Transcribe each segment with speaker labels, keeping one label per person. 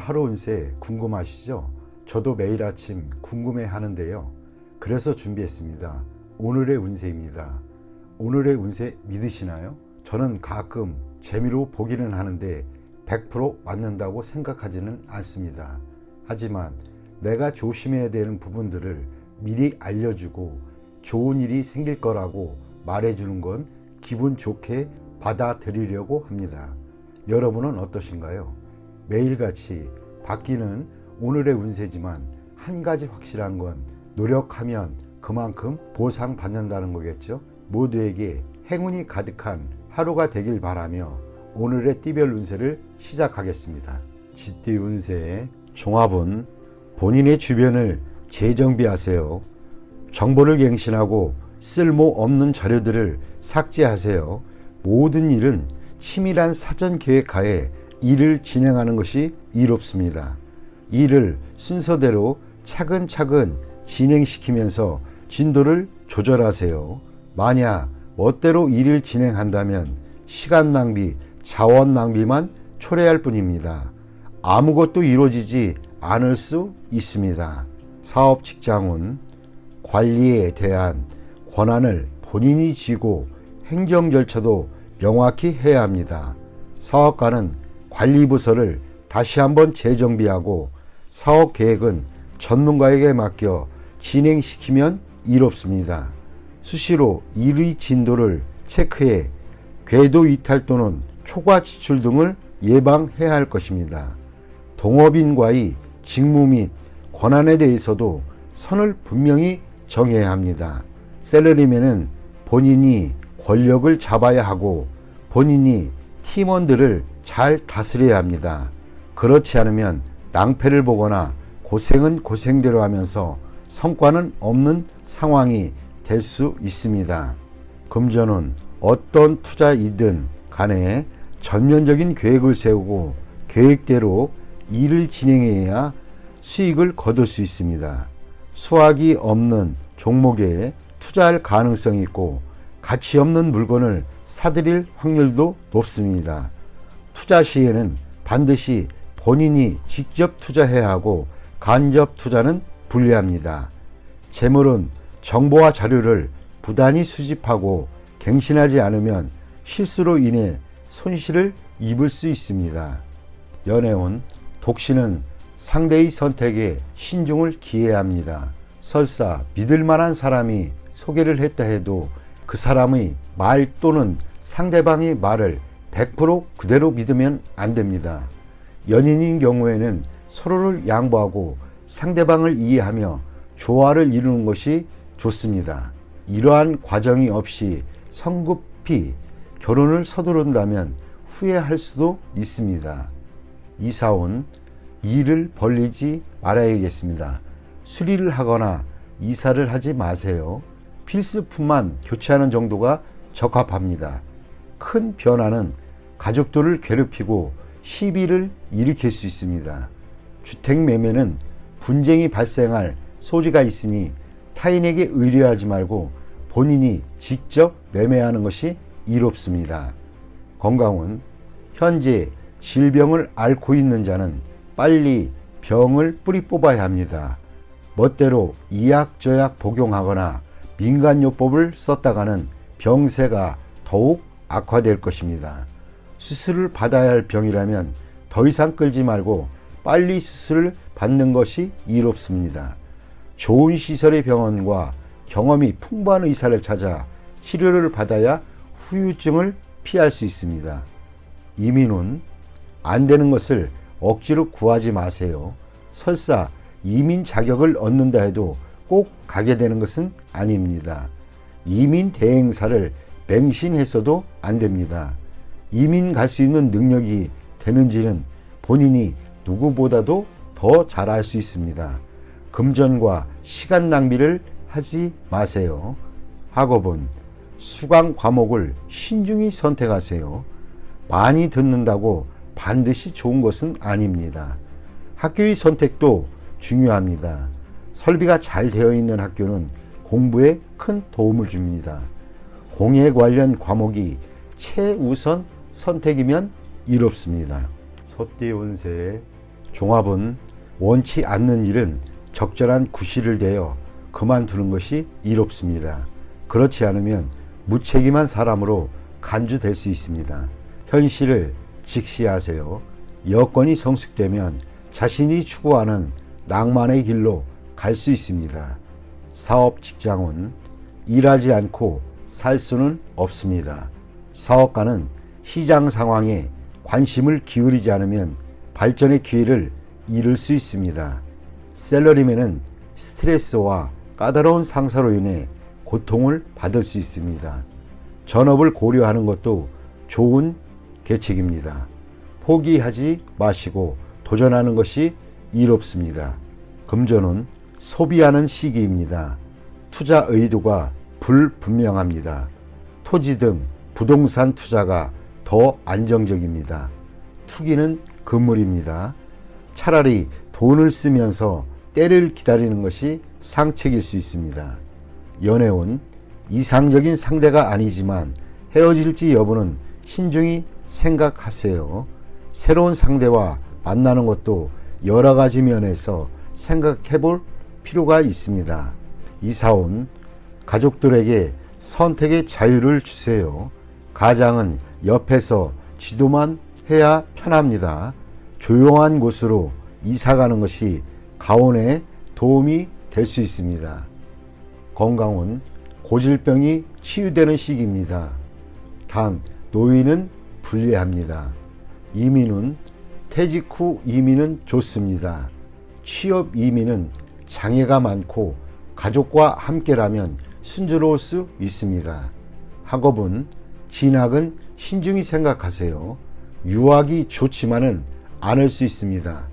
Speaker 1: 하루 운세 궁금하시죠? 저도 매일 아침 궁금해 하는데요. 그래서 준비했습니다. 오늘의 운세입니다. 오늘의 운세 믿으시나요? 저는 가끔 재미로 보기는 하는데 100% 맞는다고 생각하지는 않습니다. 하지만 내가 조심해야 되는 부분들을 미리 알려주고 좋은 일이 생길 거라고 말해주는 건 기분 좋게 받아들이려고 합니다. 여러분은 어떠신가요? 매일같이 바뀌는 오늘의 운세지만 한 가지 확실한 건 노력하면 그만큼 보상받는다는 거겠죠. 모두에게 행운이 가득한 하루가 되길 바라며 오늘의 띠별 운세를 시작하겠습니다. 쥐띠 운세의 종합은 본인의 주변을 재정비하세요. 정보를 갱신하고 쓸모없는 자료들을 삭제하세요. 모든 일은 치밀한 사전 계획하에 일을 진행하는 것이 이롭습니다. 일을 순서대로 차근차근 진행시키면서 진도를 조절하세요. 만약 멋대로 일을 진행한다면 시간 낭비, 자원 낭비만 초래할 뿐입니다. 아무것도 이루어지지 않을 수 있습니다. 사업 직장운, 관리에 대한 권한을 본인이 쥐고 행정 절차도 명확히 해야 합니다. 사업가는 관리부서를 다시 한번 재정비하고 사업 계획은 전문가에게 맡겨 진행시키면 이롭습니다. 수시로 일의 진도를 체크해 궤도 이탈 또는 초과 지출 등을 예방해야 할 것입니다. 동업인과의 직무 및 권한에 대해서도 선을 분명히 정해야 합니다. 셀러리맨은 본인이 권력을 잡아야 하고 본인이 팀원들을 잘 다스려야 합니다. 그렇지 않으면 낭패를 보거나 고생은 고생대로 하면서 성과는 없는 상황이 될 수 있습니다. 금전은 어떤 투자이든 간에 전면적인 계획을 세우고 계획대로 일을 진행해야 수익을 거둘 수 있습니다. 수확이 없는 종목에 투자할 가능성이 있고 가치 없는 물건을 사들일 확률도 높습니다. 투자 시에는 반드시 본인이 직접 투자해야 하고 간접 투자는 불리합니다. 재물은 정보와 자료를 부단히 수집하고 갱신하지 않으면 실수로 인해 손실을 입을 수 있습니다. 연애운, 독신은 상대의 선택에 신중을 기해야 합니다. 설사 믿을 만한 사람이 소개를 했다 해도 그 사람의 말 또는 상대방의 말을 100% 그대로 믿으면 안 됩니다. 연인인 경우에는 서로를 양보하고 상대방을 이해하며 조화를 이루는 것이 좋습니다. 이러한 과정이 없이 성급히 결혼을 서두른다면 후회할 수도 있습니다. 이사온, 일을 벌리지 말아야겠습니다. 수리를 하거나 이사를 하지 마세요. 필수품만 교체하는 정도가 적합합니다. 큰 변화는 가족들을 괴롭히고 시비를 일으킬 수 있습니다. 주택 매매는 분쟁이 발생할 소지가 있으니 타인에게 의뢰하지 말고 본인이 직접 매매하는 것이 이롭습니다. 건강은 현재 질병을 앓고 있는 자는 빨리 병을 뿌리 뽑아야 합니다. 멋대로 이약저약 복용하거나 민간요법을 썼다가는 병세가 더욱 악화될 것입니다. 수술을 받아야 할 병이라면 더 이상 끌지 말고 빨리 수술을 받는 것이 이롭습니다. 좋은 시설의 병원과 경험이 풍부한 의사를 찾아 치료를 받아야 후유증을 피할 수 있습니다. 이민은 안 되는 것을 억지로 구하지 마세요. 설사 이민 자격을 얻는다 해도 꼭 가게 되는 것은 아닙니다. 이민 대행사를 맹신했어도 안 됩니다. 이민 갈 수 있는 능력이 되는지는 본인이 누구보다도 더 잘 알 수 있습니다. 금전과 시간 낭비를 하지 마세요. 학업은 수강 과목을 신중히 선택하세요. 많이 듣는다고 반드시 좋은 것은 아닙니다. 학교의 선택도 중요합니다. 설비가 잘 되어 있는 학교는 공부에 큰 도움을 줍니다. 공예 관련 과목이 최우선 선택이면 이롭습니다. 소띠 운세의 종합은 원치 않는 일은 적절한 구실을 대어 그만두는 것이 이롭습니다. 그렇지 않으면 무책임한 사람으로 간주될 수 있습니다. 현실을 직시하세요. 여건이 성숙되면 자신이 추구하는 낭만의 길로 갈 수 있습니다. 사업 직장은 일하지 않고 살 수는 없습니다. 사업가는 시장 상황에 관심을 기울이지 않으면 발전의 기회를 잃을 수 있습니다. 셀러리맨은 스트레스와 까다로운 상사로 인해 고통을 받을 수 있습니다. 전업을 고려하는 것도 좋은 계책입니다. 포기하지 마시고 도전하는 것이 이롭습니다. 금전은 소비하는 시기입니다. 투자 의도가 불분명합니다. 토지 등 부동산 투자가 더 안정적입니다. 투기는 금물입니다. 차라리 돈을 쓰면서 때를 기다리는 것이 상책일 수 있습니다. 연애운 이상적인 상대가 아니지만 헤어질지 여부는 신중히 생각하세요. 새로운 상대와 만나는 것도 여러 가지 면에서 생각해 볼 필요가 있습니다. 이사온 가족들에게 선택의 자유를 주세요. 가장은 옆에서 지도만 해야 편합니다. 조용한 곳으로 이사 가는 것이 가온에 도움이 될 수 있습니다. 건강은 고질병이 치유되는 시기입니다. 단 노인은 불리합니다. 이민은 퇴직 후 이민은 좋습니다. 취업 이민은 장애가 많고 가족과 함께라면 순조로울 수 있습니다. 학업은 진학은 신중히 생각하세요. 유학이 좋지만은 않을 수 있습니다.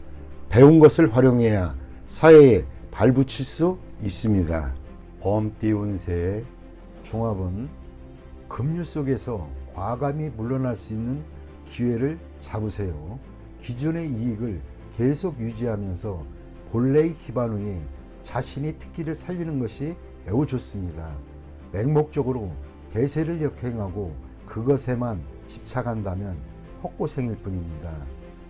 Speaker 1: 배운 것을 활용해야 사회에 발붙일 수 있습니다. 범띠 운세의 종합은 급류 속에서 과감히 물러날 수 있는 기회를 잡으세요. 기존의 이익을 계속 유지하면서 본래의 기반 위에 자신의 특기를 살리는 것이 매우 좋습니다. 맹목적으로 대세를 역행하고 그것에만 집착한다면 헛고생일 뿐입니다.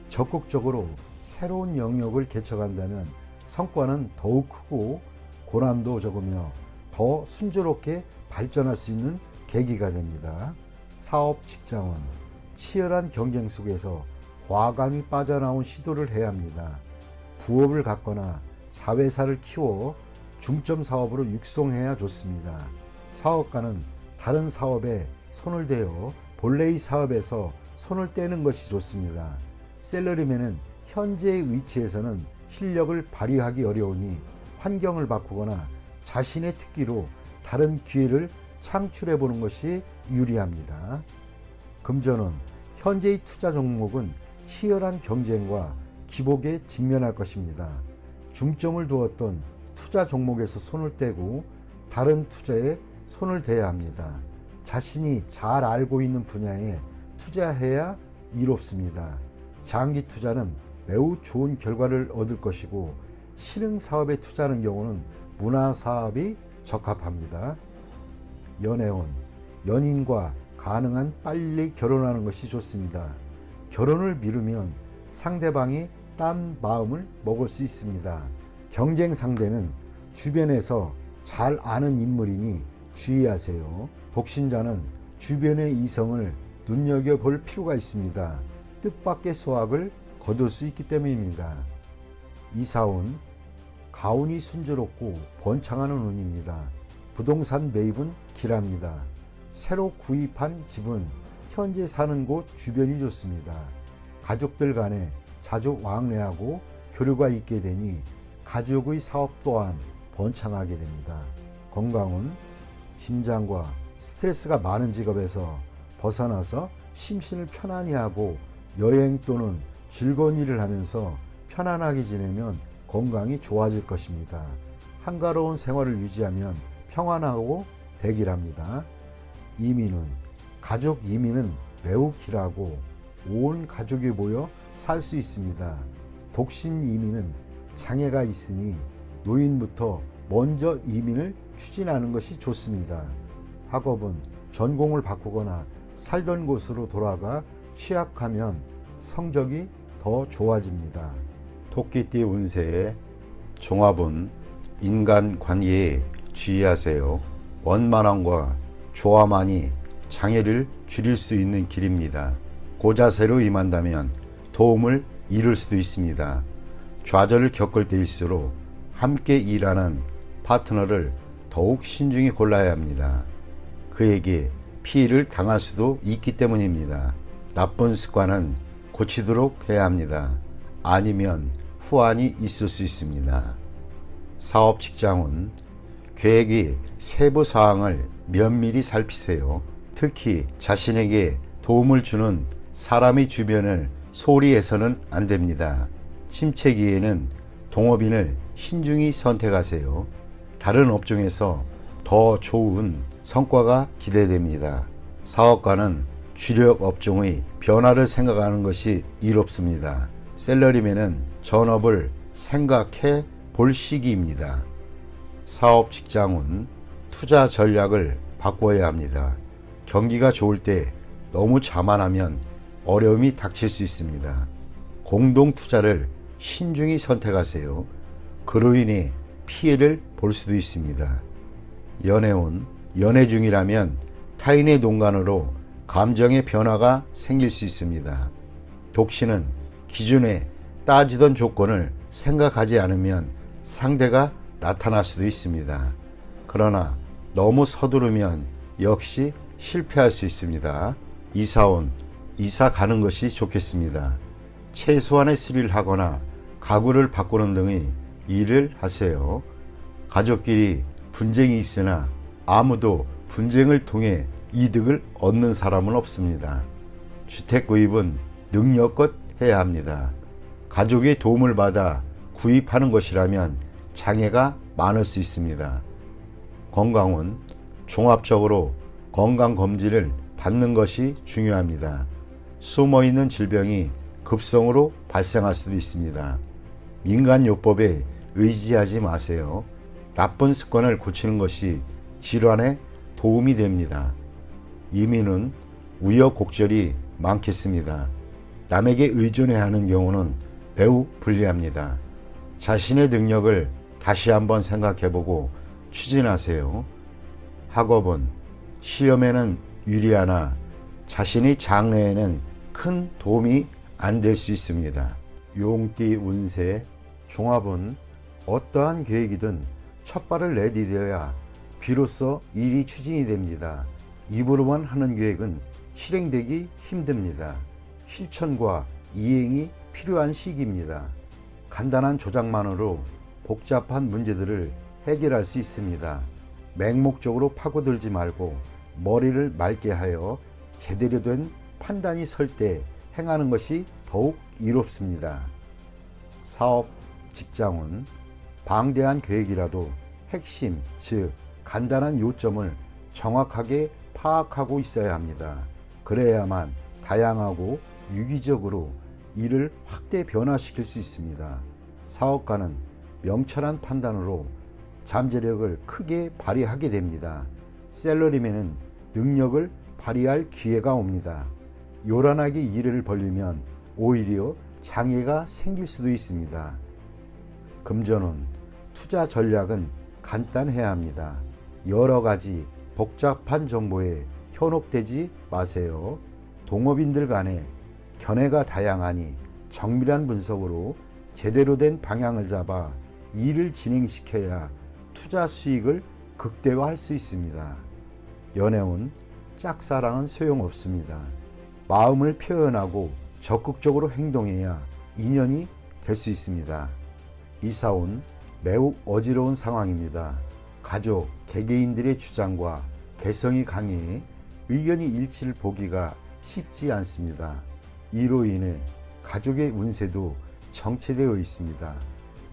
Speaker 1: 적극적으로 새로운 영역을 개척한다면 성과는 더욱 크고 고난도 적으며 더 순조롭게 발전할 수 있는 계기가 됩니다. 사업 직장은 치열한 경쟁 속에서 과감히 빠져나온 시도를 해야 합니다. 부업을 갖거나 자회사를 키워 중점 사업으로 육성해야 좋습니다. 사업가는 다른 사업에 손을 대어 본래의 사업에서 손을 떼는 것이 좋습니다. 셀러리맨은 현재의 위치에서는 실력을 발휘하기 어려우니 환경을 바꾸거나 자신의 특기로 다른 기회를 창출해 보는 것이 유리합니다. 금전은 현재의 투자 종목은 치열한 경쟁과 기복에 직면할 것입니다. 중점을 두었던 투자 종목에서 손을 떼고 다른 투자에 손을 대야 합니다. 자신이 잘 알고 있는 분야에 투자해야 이롭습니다. 장기 투자는 매우 좋은 결과를 얻을 것이고 실행 사업에 투자하는 경우는 문화 사업이 적합합니다. 연애운 연인과 가능한 빨리 결혼하는 것이 좋습니다. 결혼을 미루면 상대방이 딴 마음을 먹을 수 있습니다. 경쟁 상대는 주변에서 잘 아는 인물이니 주의하세요. 독신자는 주변의 이성을 눈여겨볼 필요가 있습니다. 뜻밖의 수확을 거둘 수 있기 때문입니다. 이사운 가운이 순조롭고 번창하는 운입니다. 부동산 매입은 길합니다. 새로 구입한 집은 현재 사는 곳 주변이 좋습니다. 가족들 간에 자주 왕래하고 교류가 있게 되니 가족의 사업 또한 번창하게 됩니다. 건강은 긴장과 스트레스가 많은 직업에서 벗어나서 심신을 편안히 하고 여행 또는 즐거운 일을 하면서 편안하게 지내면 건강이 좋아질 것입니다. 한가로운 생활을 유지하면 평안하고 대길합니다. 이민은 가족 이민은 매우 길하고 온 가족이 모여 살 수 있습니다. 독신 이민은 장애가 있으니 노인부터 먼저 이민을 추진하는 것이 좋습니다. 학업은 전공을 바꾸거나 살던 곳으로 돌아가 취약하면 성적이 더 좋아집니다. 토끼띠 운세의 종합은 인간관계에 주의하세요. 원만함과 조화만이 장애를 줄일 수 있는 길입니다. 고자세로 임한다면 도움을 이룰 수도 있습니다. 좌절을 겪을 때일수록 함께 일하는 파트너를 더욱 신중히 골라야 합니다. 그에게 피해를 당할 수도 있기 때문입니다. 나쁜 습관은 고치도록 해야 합니다. 아니면 후환이 있을 수 있습니다. 사업 직장은 계획의 세부 사항을 면밀히 살피세요. 특히 자신에게 도움을 주는 사람의 주변을 소홀히 해서는 안 됩니다. 침체기에는 동업인을 신중히 선택하세요. 다른 업종에서 더 좋은 성과가 기대됩니다. 사업가는 주력 업종의 변화를 생각하는 것이 이롭습니다. 셀러리맨은 전업을 생각해 볼 시기입니다. 사업 직장은 투자 전략을 바꿔야 합니다. 경기가 좋을 때 너무 자만하면 어려움이 닥칠 수 있습니다. 공동 투자를 신중히 선택하세요. 그로 인해 피해를 볼 수도 있습니다. 연애운, 연애 중이라면 타인의 농간으로 감정의 변화가 생길 수 있습니다. 독신은 기존에 따지던 조건을 생각하지 않으면 상대가 나타날 수도 있습니다. 그러나 너무 서두르면 역시 실패할 수 있습니다. 이사온, 이사 가는 것이 좋겠습니다. 최소한의 수리를 하거나 가구를 바꾸는 등의 일을 하세요. 가족끼리 분쟁이 있으나 아무도 분쟁을 통해 이득을 얻는 사람은 없습니다. 주택 구입은 능력껏 해야 합니다. 가족의 도움을 받아 구입하는 것이라면 장애가 많을 수 있습니다. 건강은 종합적으로 건강검진을 받는 것이 중요합니다. 숨어있는 질병이 급성으로 발생할 수도 있습니다. 민간요법에 의지하지 마세요. 나쁜 습관을 고치는 것이 질환에 도움이 됩니다. 이민은 우여곡절이 많겠습니다. 남에게 의존해야 하는 경우는 매우 불리합니다. 자신의 능력을 다시 한번 생각해보고 추진하세요. 학업은 시험에는 유리하나 자신의 장래에는 큰 도움이 안 될 수 있습니다. 용띠 운세 종합은 어떠한 계획이든 첫 발을 내디뎌야 비로소 일이 추진이 됩니다. 입으로만 하는 계획은 실행되기 힘듭니다. 실천과 이행이 필요한 시기입니다. 간단한 조작만으로 복잡한 문제들을 해결할 수 있습니다. 맹목적으로 파고들지 말고 머리를 맑게 하여 제대로 된 판단이 설 때 행하는 것이 더욱 이롭습니다. 사업, 직장은 방대한 계획이라도 핵심, 즉 간단한 요점을 정확하게 파악하고 있어야 합니다. 그래야만 다양하고 유기적으로 일을 확대 변화시킬 수 있습니다. 사업가는 명철한 판단으로 잠재력을 크게 발휘하게 됩니다. 셀러리맨은 능력을 발휘할 기회가 옵니다. 요란하게 일을 벌리면 오히려 장애가 생길 수도 있습니다. 금전은 투자 전략은 간단해야 합니다. 여러 가지 복잡한 정보에 현혹되지 마세요. 동업인들 간에 견해가 다양하니 정밀한 분석으로 제대로 된 방향을 잡아 일을 진행시켜야 투자 수익을 극대화할 수 있습니다. 연애운 짝사랑은 소용없습니다. 마음을 표현하고 적극적으로 행동해야 인연이 될 수 있습니다. 이사온 매우 어지러운 상황입니다. 가족, 개개인들의 주장과 개성이 강해 의견이 일치를 보기가 쉽지 않습니다. 이로 인해 가족의 운세도 정체되어 있습니다.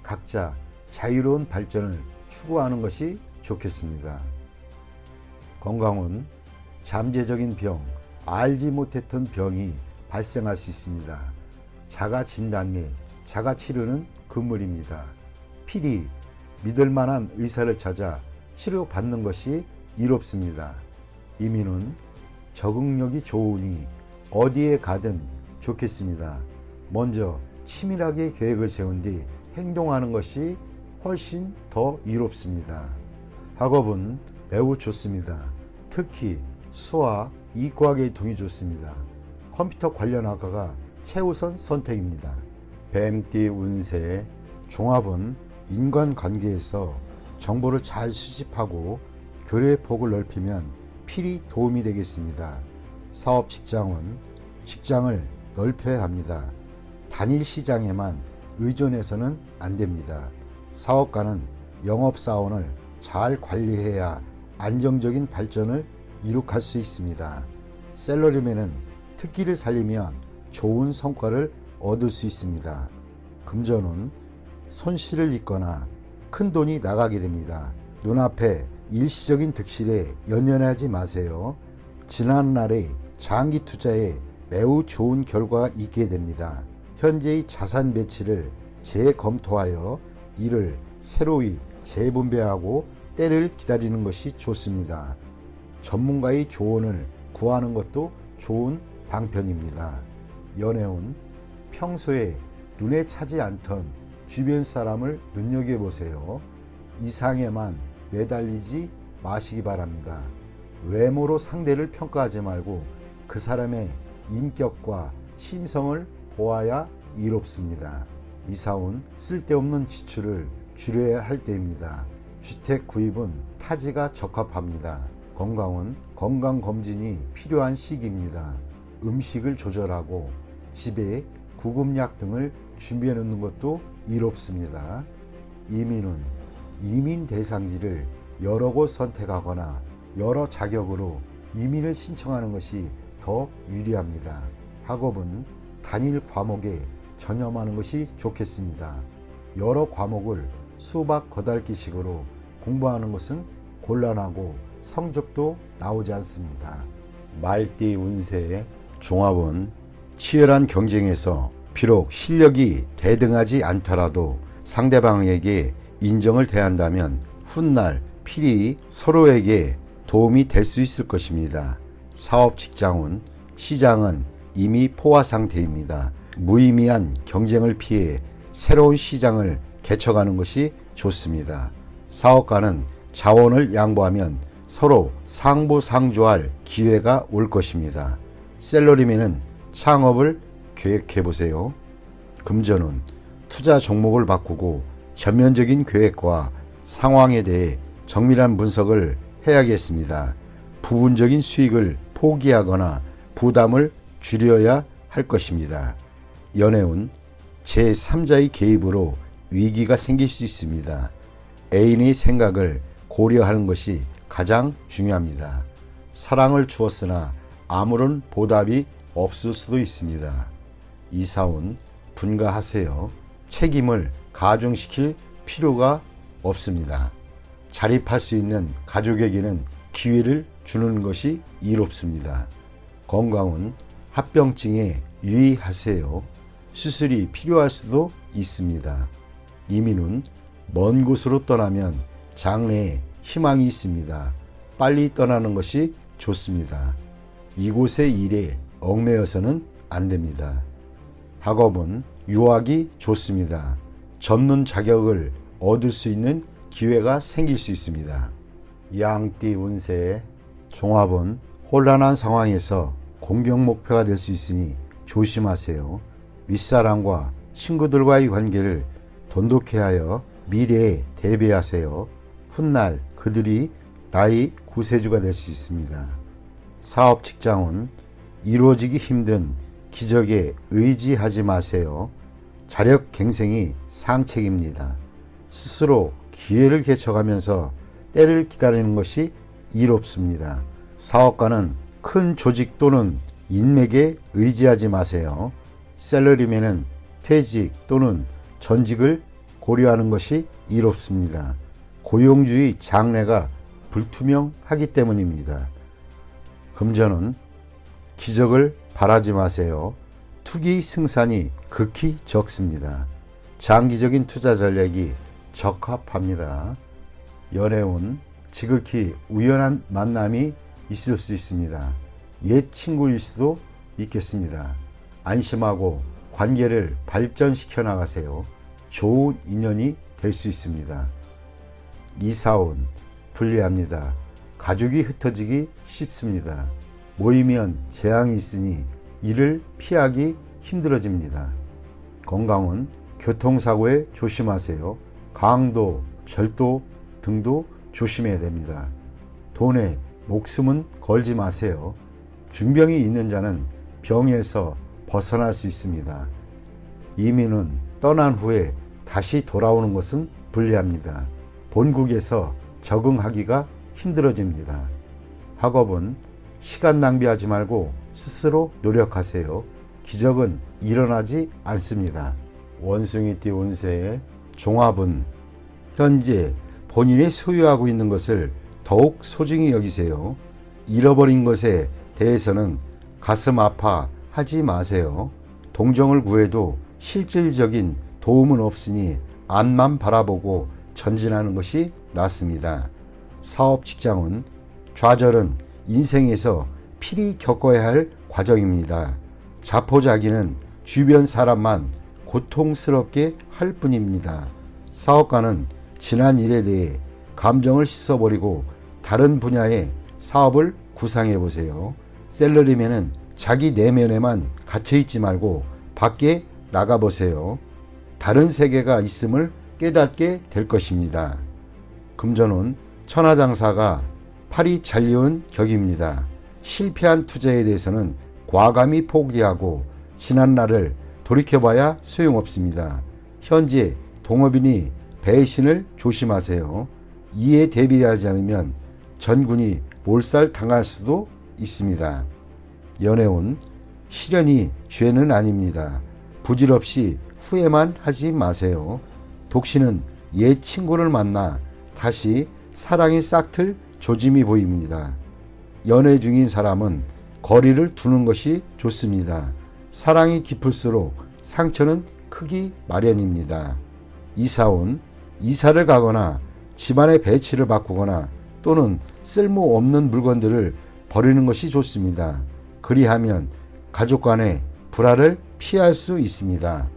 Speaker 1: 각자 자유로운 발전을 추구하는 것이 좋겠습니다. 건강은 잠재적인 병, 알지 못했던 병이 발생할 수 있습니다. 자가 진단 및 자가 치료는 금물입니다. 필히 믿을 만한 의사를 찾아 치료받는 것이 이롭습니다. 이민은 적응력이 좋으니 어디에 가든 좋겠습니다. 먼저 치밀하게 계획을 세운 뒤 행동하는 것이 훨씬 더 이롭습니다. 학업은 매우 좋습니다. 특히 수학, 이과계의 동이 좋습니다. 컴퓨터 관련 학과가 최우선 선택입니다. 뱀띠 운세 종합은 인간관계에서 정보를 잘 수집하고 교류의 폭을 넓히면 필히 도움이 되겠습니다. 사업 직장은 직장을 넓혀야 합니다. 단일 시장에만 의존해서는 안 됩니다. 사업가는 영업사원을 잘 관리해야 안정적인 발전을 이룩할 수 있습니다. 샐러리맨은 특기를 살리면 좋은 성과를 얻을 수 있습니다. 금전은 손실을 입거나 큰 돈이 나가게 됩니다. 눈앞에 일시적인 득실에 연연하지 마세요. 지난날의 장기 투자에 매우 좋은 결과가 있게 됩니다. 현재의 자산 배치를 재검토하여 이를 새로이 재분배하고 때를 기다리는 것이 좋습니다. 전문가의 조언을 구하는 것도 좋은 방편입니다. 연애운 평소에 눈에 차지 않던 주변 사람을 눈여겨보세요. 이상에만 매달리지 마시기 바랍니다. 외모로 상대를 평가하지 말고 그 사람의 인격과 심성을 보아야 이롭습니다. 이사온 쓸데없는 지출을 줄여야 할 때입니다. 주택 구입은 타지가 적합합니다. 건강은 건강검진이 필요한 시기입니다. 음식을 조절하고 집에 구급약 등을 준비해 놓는 것도 이롭습니다. 이민은 이민 대상지를 여러 곳 선택하거나 여러 자격으로 이민을 신청하는 것이 더 유리합니다. 학업은 단일 과목에 전념하는 것이 좋겠습니다. 여러 과목을 수박 거달기식으로 공부하는 것은 곤란하고 성적도 나오지 않습니다. 말띠 운세 종합은 치열한 경쟁에서 비록 실력이 대등하지 않더라도 상대방에게 인정을 대한다면 훗날 필히 서로에게 도움이 될 수 있을 것입니다. 사업 직장은 시장은 이미 포화 상태입니다. 무의미한 경쟁을 피해 새로운 시장을 개척하는 것이 좋습니다. 사업가는 자원을 양보하면 서로 상부상조할 기회가 올 것입니다. 샐러리맨은 창업을 계획해 보세요. 금전은 투자 종목을 바꾸고 전면적인 계획과 상황에 대해 정밀한 분석을 해야겠습니다. 부분적인 수익을 포기하거나 부담을 줄여야 할 것입니다. 연애운 제3자의 개입으로 위기가 생길 수 있습니다. 애인의 생각을 고려하는 것이 가장 중요합니다. 사랑을 주었으나 아무런 보답이 없을 수도 있습니다. 이사온 분가하세요. 책임을 가중시킬 필요가 없습니다. 자립할 수 있는 가족에게는 기회를 주는 것이 이롭습니다. 건강은 합병증에 유의하세요. 수술이 필요할 수도 있습니다. 이민은 먼 곳으로 떠나면 장래에 희망이 있습니다. 빨리 떠나는 것이 좋습니다. 이곳의 일에 얽매여서는 안 됩니다. 학업은 유학이 좋습니다. 전문 자격을 얻을 수 있는 기회가 생길 수 있습니다. 양띠 운세 종합은 혼란한 상황에서 공격 목표가 될 수 있으니 조심하세요. 윗사람과 친구들과의 관계를 돈독해 하여 미래에 대비하세요. 훗날 그들이 나의 구세주가 될 수 있습니다. 사업 직장은 이루어지기 힘든 기적에 의지하지 마세요. 자력 갱생이 상책입니다. 스스로 기회를 개척하면서 때를 기다리는 것이 이롭습니다. 사업가는 큰 조직 또는 인맥에 의지하지 마세요. 샐러리맨은 퇴직 또는 전직을 고려하는 것이 이롭습니다. 고용주의 장래가 불투명하기 때문입니다. 금전은 기적을 바라지 마세요. 투기 승산이 극히 적습니다. 장기적인 투자 전략이 적합합니다. 연애운 지극히 우연한 만남이 있을 수 있습니다. 옛 친구일 수도 있겠습니다. 안심하고 관계를 발전시켜 나가세요. 좋은 인연이 될 수 있습니다. 이사운 불리합니다. 가족이 흩어지기 쉽습니다. 모이면 재앙이 있으니 이를 피하기 힘들어집니다. 건강은 교통사고에 조심하세요. 강도, 절도 등도 조심해야 됩니다. 돈에 목숨은 걸지 마세요. 중병이 있는 자는 병에서 벗어날 수 있습니다. 이민은 떠난 후에 다시 돌아오는 것은 불리합니다. 본국에서 적응하기가 힘들어집니다. 학업은 시간 낭비하지 말고 스스로 노력하세요. 기적은 일어나지 않습니다. 원숭이띠 운세의 종합은 현재 본인이 소유하고 있는 것을 더욱 소중히 여기세요. 잃어버린 것에 대해서는 가슴 아파하지 마세요. 동정을 구해도 실질적인 도움은 없으니 앞만 바라보고 전진하는 것이 낫습니다. 사업 직장은 좌절은 인생에서 필히 겪어야 할 과정입니다. 자포자기는 주변 사람만 고통스럽게 할 뿐입니다. 사업가는 지난 일에 대해 감정을 씻어버리고 다른 분야의 사업을 구상해 보세요. 셀러리맨은 자기 내면에만 갇혀있지 말고 밖에 나가보세요. 다른 세계가 있음을 깨닫게 될 것입니다. 금전운 천하장사가 팔이 잘리운 격입니다. 실패한 투자에 대해서는 과감히 포기하고 지난날을 돌이켜봐야 소용없습니다. 현재 동업인이 배신을 조심하세요. 이에 대비하지 않으면 전군이 몰살당할 수도 있습니다. 연애운 시련이 죄는 아닙니다. 부질없이 후회만 하지 마세요. 독신은 옛 친구를 만나 다시 사랑이 싹틀 조짐이 보입니다. 연애 중인 사람은 거리를 두는 것이 좋습니다. 사랑이 깊을수록 상처는 크기 마련입니다. 이사운 이사를 가거나 집안의 배치를 바꾸거나 또는 쓸모없는 물건들을 버리는 것이 좋습니다. 그리하면 가족 간의 불화를 피할 수 있습니다.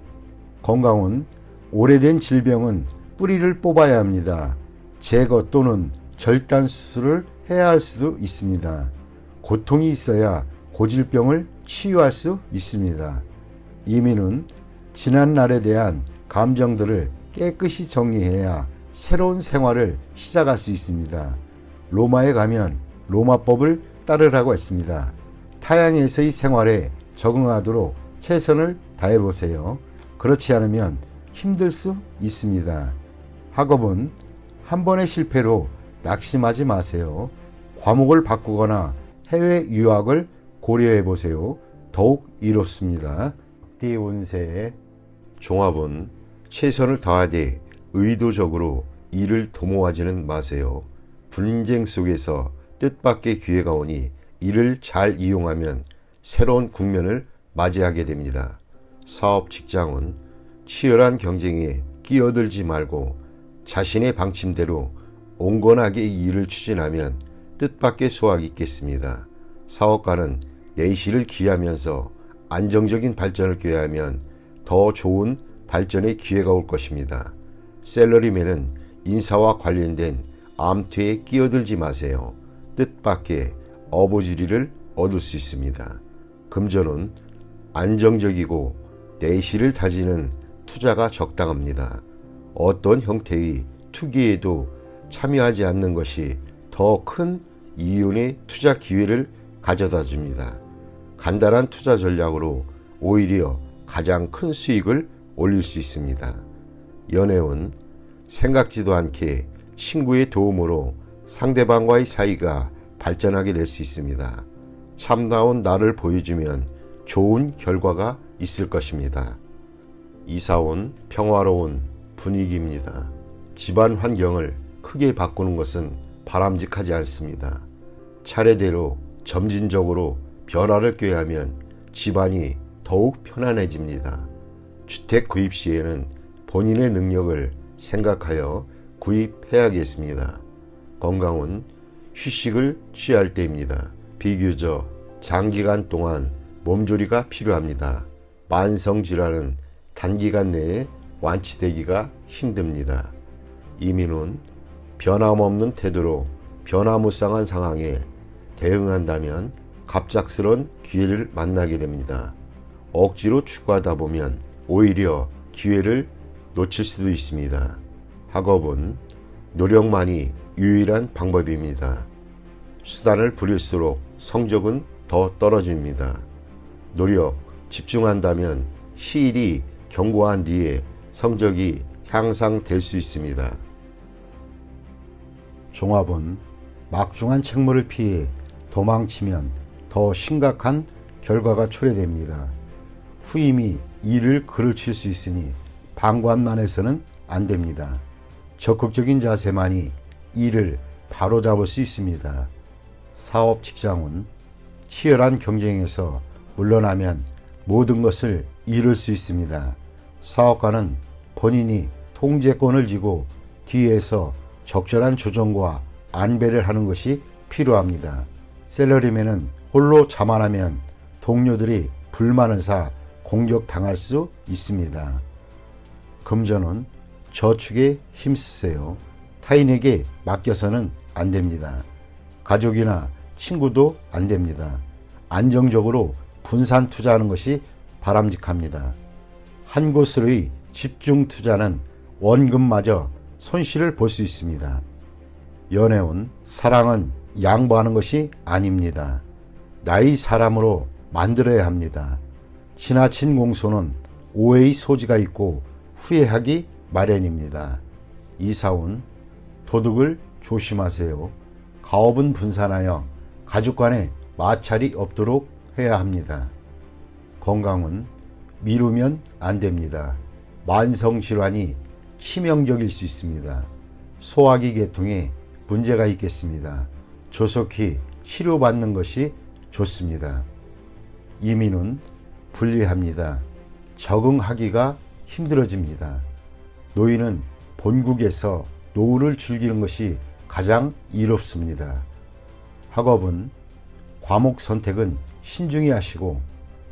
Speaker 1: 건강은 오래된 질병은 뿌리를 뽑아야 합니다. 제거 또는 절단 수술을 해야 할 수도 있습니다. 고통이 있어야 고질병을 치유할 수 있습니다. 이민은 지난 날에 대한 감정들을 깨끗이 정리해야 새로운 생활을 시작할 수 있습니다. 로마에 가면 로마법을 따르라고 했습니다. 타양에서의 생활에 적응하도록 최선을 다해보세요. 그렇지 않으면 힘들 수 있습니다. 학업은 한 번의 실패로 낙심하지 마세요. 과목을 바꾸거나 해외 유학을 고려해 보세요. 더욱 이롭습니다. 띠 운세의 종합은 최선을 다하되 의도적으로 일을 도모하지는 마세요. 분쟁 속에서 뜻밖의 기회가 오니 이를 잘 이용하면 새로운 국면을 맞이하게 됩니다. 사업 직장은 치열한 경쟁에 끼어들지 말고 자신의 방침대로 온건하게 일을 추진하면 뜻밖의 수확이 있겠습니다. 사업가는 내실을 기하면서 안정적인 발전을 꾀하면 더 좋은 발전의 기회가 올 것입니다. 셀러리맨은 인사와 관련된 암투에 끼어들지 마세요. 뜻밖의 어부지리를 얻을 수 있습니다. 금전은 안정적이고 내실을 다지는 투자가 적당합니다. 어떤 형태의 투기에도 참여하지 않는 것이 더 큰 이윤의 투자 기회를 가져다 줍니다. 간단한 투자 전략으로 오히려 가장 큰 수익을 올릴 수 있습니다. 연애운 생각지도 않게 친구의 도움으로 상대방과의 사이가 발전하게 될 수 있습니다. 참다운 나를 보여주면 좋은 결과가 있을 것입니다. 이사온 평화로운 분위기입니다. 집안 환경을 크게 바꾸는 것은 바람직하지 않습니다. 차례대로 점진적으로 변화를 꾀하면 집안이 더욱 편안해집니다. 주택 구입 시에는 본인의 능력을 생각하여 구입해야겠습니다. 건강은 휴식을 취할 때입니다. 비교적 장기간 동안 몸조리가 필요합니다.
Speaker 2: 만성질환은 단기간 내에 완치되기가 힘듭니다. 이민훈, 변함없는 태도로 변화무쌍한 상황에 대응한다면 갑작스런 기회를 만나게 됩니다. 억지로 추구하다 보면 오히려 기회를 놓칠 수도 있습니다. 학업은 노력만이 유일한 방법입니다. 수단을 부릴수록 성적은 더 떨어집니다. 노력, 집중한다면 시일이 경고한 뒤에 성적이 향상될 수 있습니다.
Speaker 1: 종합은 막중한 책무를 피해 도망치면 더 심각한 결과가 초래됩니다. 후임이 일을 그르칠 수 있으니 방관만 해서는 안 됩니다. 적극적인 자세만이 일을 바로잡을 수 있습니다. 사업 직장은 치열한 경쟁에서 물러나면 모든 것을 잃을 수 있습니다. 사업가는 본인이 통제권을 쥐고 뒤에서 적절한 조정과 안배를 하는 것이 필요합니다. 셀러리맨은 홀로 자만하면 동료들이 불만을 사 공격당할 수 있습니다. 금전은 저축에 힘쓰세요. 타인에게 맡겨서는 안 됩니다. 가족이나 친구도 안 됩니다. 안정적으로 분산 투자하는 것이 바람직합니다. 한 곳으로의 집중 투자는 원금마저 손실을 볼 수 있습니다. 연애운, 사랑은 양보하는 것이 아닙니다. 나의 사람으로 만들어야 합니다. 지나친 공소는 오해의 소지가 있고 후회하기 마련입니다. 이사운, 도둑을 조심하세요. 가업은 분산하여 가족 간에 마찰이 없도록 해야 합니다. 건강은 미루면 안 됩니다. 만성질환이 치명적일 수 있습니다. 소화기 계통에 문제가 있겠습니다. 조속히 치료받는 것이 좋습니다. 이민은 불리합니다. 적응하기가 힘들어집니다. 노인은 본국에서 노후를 즐기는 것이 가장 이롭습니다. 학업은 과목 선택은 신중히 하시고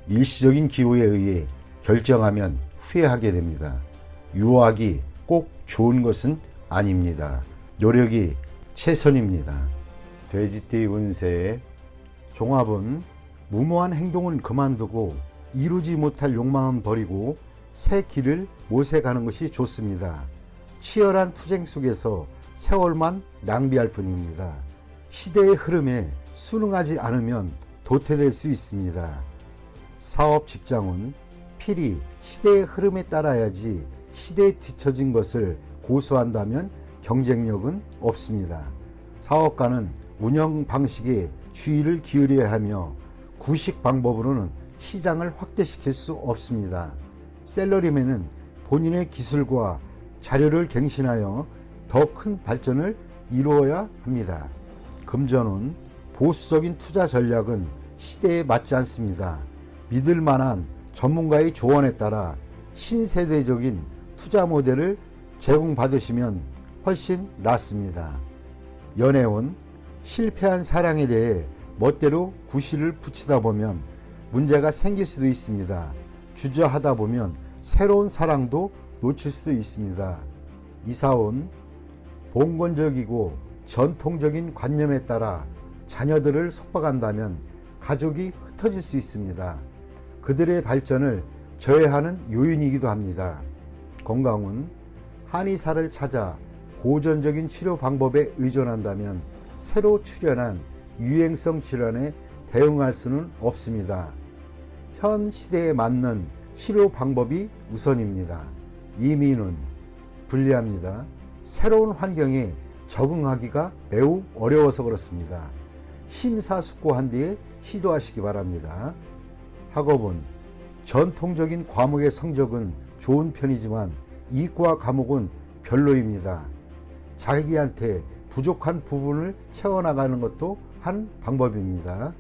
Speaker 1: 일시적인 기호에 의해 결정하면 후회하게 됩니다. 유학이 꼭 좋은 것은 아닙니다. 노력이 최선입니다. 돼지띠 운세 종합은 무모한 행동은 그만두고 이루지 못할 욕망은 버리고 새 길을 모색하는 것이 좋습니다. 치열한 투쟁 속에서 세월만 낭비할 뿐입니다. 시대의 흐름에 순응하지 않으면 도태될 수 있습니다. 사업 직장은 필히 시대의 흐름에 따라야지 시대에 뒤처진 것을 고수한다면 경쟁력은 없습니다. 사업가는 운영 방식에 주의를 기울여야 하며 구식 방법으로는 시장을 확대시킬 수 없습니다. 셀러리맨은 본인의 기술과 자료를 갱신하여 더 큰 발전을 이루어야 합니다. 금전은 보수적인 투자 전략은 시대에 맞지 않습니다. 믿을 만한 전문가의 조언에 따라 신세대적인 투자 모델을 제공받으시면 훨씬 낫습니다. 연애운 실패한 사랑에 대해 멋대로 구실을 붙이다 보면 문제가 생길 수도 있습니다. 주저하다 보면 새로운 사랑도 놓칠 수도 있습니다. 이사온 봉건적이고 전통적인 관념에 따라 자녀들을 속박한다면 가족이 흩어질 수 있습니다. 그들의 발전을 저해하는 요인이기도 합니다. 건강은 한의사를 찾아 고전적인 치료 방법에 의존한다면 새로 출현한 유행성 질환에 대응할 수는 없습니다. 현 시대에 맞는 치료 방법이 우선입니다. 이민은 불리합니다. 새로운 환경에 적응하기가 매우 어려워서 그렇습니다. 심사숙고한 뒤에 시도하시기 바랍니다. 학업은 전통적인 과목의 성적은 좋은 편이지만 이과 과목은 별로입니다. 자기한테 부족한 부분을 채워나가는 것도 한 방법입니다.